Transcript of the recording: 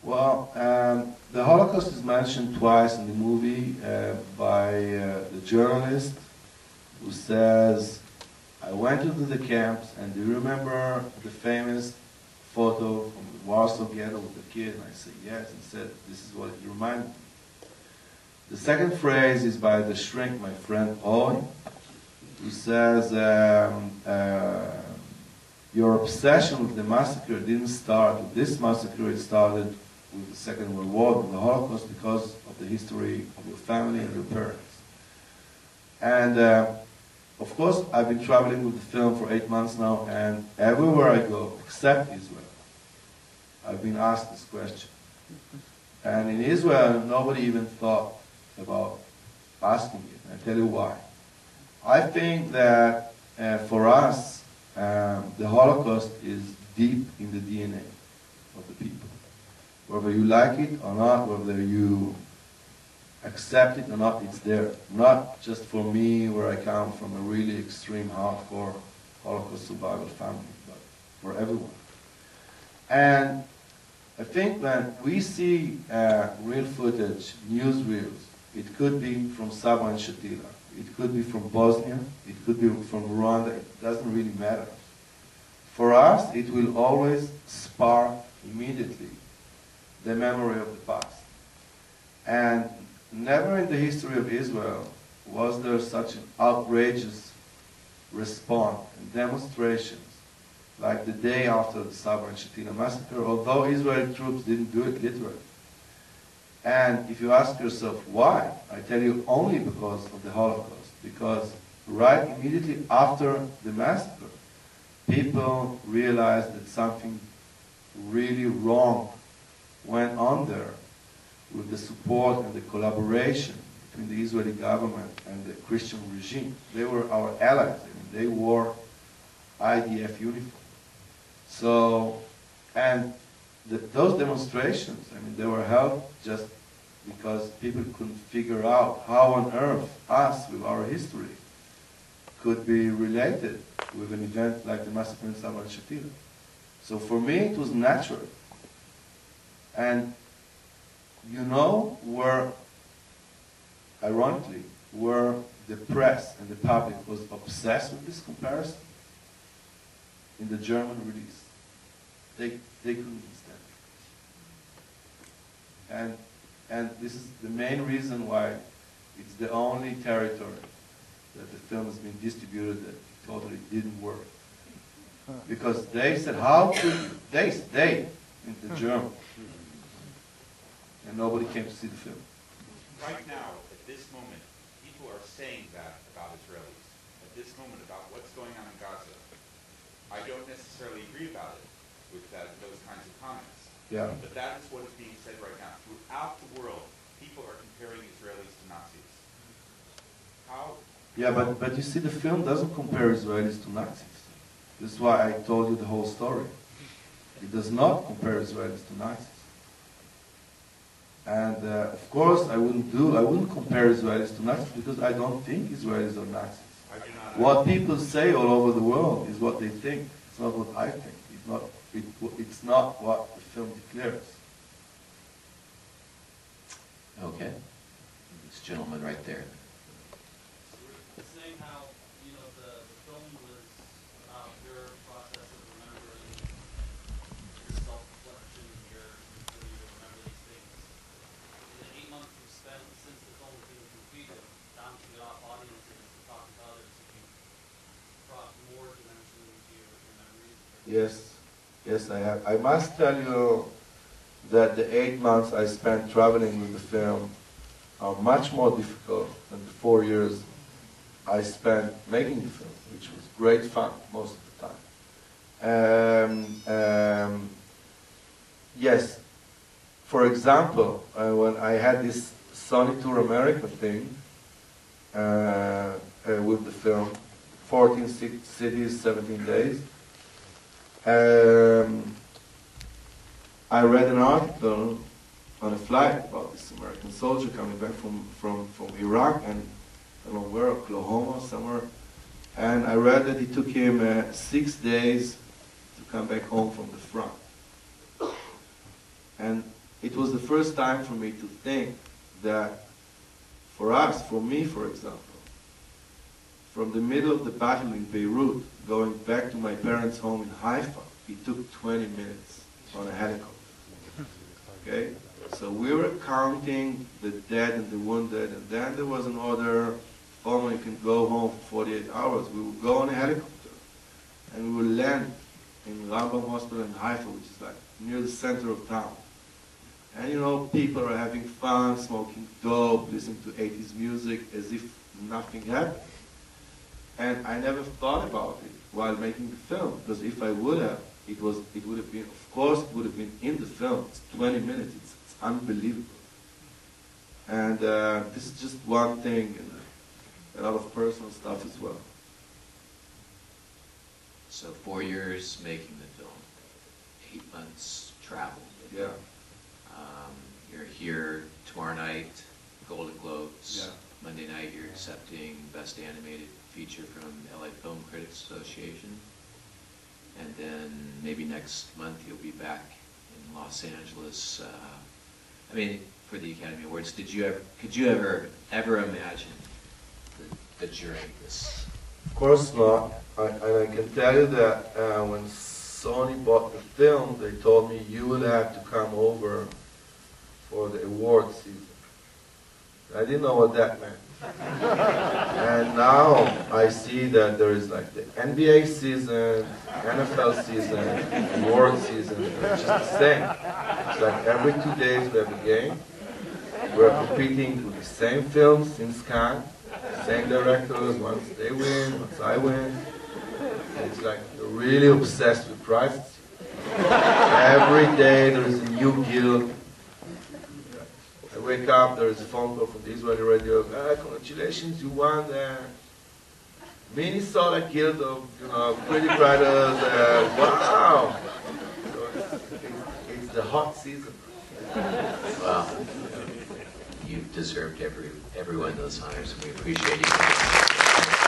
Well, the Holocaust is mentioned twice in the movie by the journalist who says, I went into the camps, and do you remember the famous photo from the Warsaw Ghetto with the kid? And I said, yes. And said, this is what it reminded me. The second phrase is by the shrink, my friend Owen, who says, your obsession with the massacre didn't start with this massacre, it started with the Second World War, with the Holocaust, because of the history of your family and your parents. And of course, I've been traveling with the film for 8 months now, and everywhere I go, except Israel, I've been asked this question. And in Israel, nobody even thought about asking it. I tell you why. I think that for us, the Holocaust is deep in the DNA of the people. Whether you like it or not, whether you accept it or not, it's there. Not just for me, where I come from a really extreme, hardcore Holocaust survival family, but for everyone. And I think when we see real footage, newsreels, it could be from Saba and Shatila, it could be from Bosnia, it could be from Rwanda, it doesn't really matter. For us, it will always spark immediately the memory of the past. And never in the history of Israel was there such an outrageous response and demonstrations like the day after the Sabra and Shatila massacre, although Israeli troops didn't do it literally. And if you ask yourself why, I tell you only because of the Holocaust. Because right immediately after the massacre, people realized that something really wrong went on there with the support and the collaboration between the Israeli government and the Christian regime. They were our allies. I mean, they wore IDF uniform. So, and those demonstrations, I mean, they were held just because people couldn't figure out how on earth us, with our history, could be related with an event like the massacre in Sabra and Shatila. So for me, it was natural. And you know where, ironically, where the press and the public was obsessed with this comparison? In the German release. They couldn't stand it. And this is the main reason why it's the only territory that the film has been distributed that totally didn't work. Because they said, how could you? They, in the German. And nobody came to see the film. Right now, at this moment, people are saying that about Israelis. At this moment, about what's going on in Gaza. I don't necessarily agree about it with those kinds of comments. Yeah. But that is what is being said right now. Throughout the world, people are comparing Israelis to Nazis. How? Yeah, but you see, the film doesn't compare Israelis to Nazis. This is why I told you the whole story. It does not compare Israelis to Nazis. And of course, I wouldn't compare Israelis to Nazis because I don't think Israelis are Nazis. What people say all over the world is what they think. It's not what I think. It's not what the film declares. Okay. This gentleman right there. Saying how, you know, the film was about your process of remembering, your self-reflection, your ability to remember these things. In the 8 months you've spent since the film has been completed, bouncing it off audiences and talking to others, have you brought more dimension into your memories? Yes, I have. I must tell you that the 8 months I spent traveling with the film are much more difficult than the 4 years I spent making the film, which was great fun most of the time. Yes, for example, when I had this Sony Tour America thing with the film, 14 cities, 17 days, I read an article on a flight about this American soldier coming back from Iraq, and I don't know where, Oklahoma, somewhere. And I read that it took him 6 days to come back home from the front. And it was the first time for me to think that for us, for me, for example, from the middle of the battle in Beirut, going back to my parents' home in Haifa, it took 20 minutes on a helicopter. Okay? So we were counting the dead and the wounded, and then there was an order, Folman, you can go home for 48 hours. We would go on a helicopter, and we would land in Rambam Hospital in Haifa, which is like near the center of town. And you know, people are having fun, smoking dope, listening to 80s music as if nothing happened. And I never thought about it while making the film, because if I would have, it would have been, of course, it would have been in the film. It's 20 minutes. It's unbelievable. And this is just one thing, and a lot of personal stuff as well. So 4 years making the film, 8 months travel. Yeah. You're here tomorrow night, Golden Globes. Yeah. Monday night you're accepting Best Animated Feature from LA Film Critics Association. And then maybe next month you'll be back in Los Angeles. I mean, for the Academy Awards, could you ever imagine the journey? This? Of course not. And I can tell you that when Sony bought the film, they told me you will have to come over for the award season. I didn't know what that meant. And now I see that there is like the NBA season, NFL season, award season, it's just the same. It's like every 2 days we have a game. We're competing with the same films in Cannes, same directors, once they win, once I win. And it's like they're really obsessed with prizes. Every day there is a new guild. I wake up, there is a phone call from the Israeli radio. Congratulations, you won the Minnesota Guild of Pretty Writers. Wow! So it's the hot season. Well, you've deserved every one of those honors, and we appreciate you.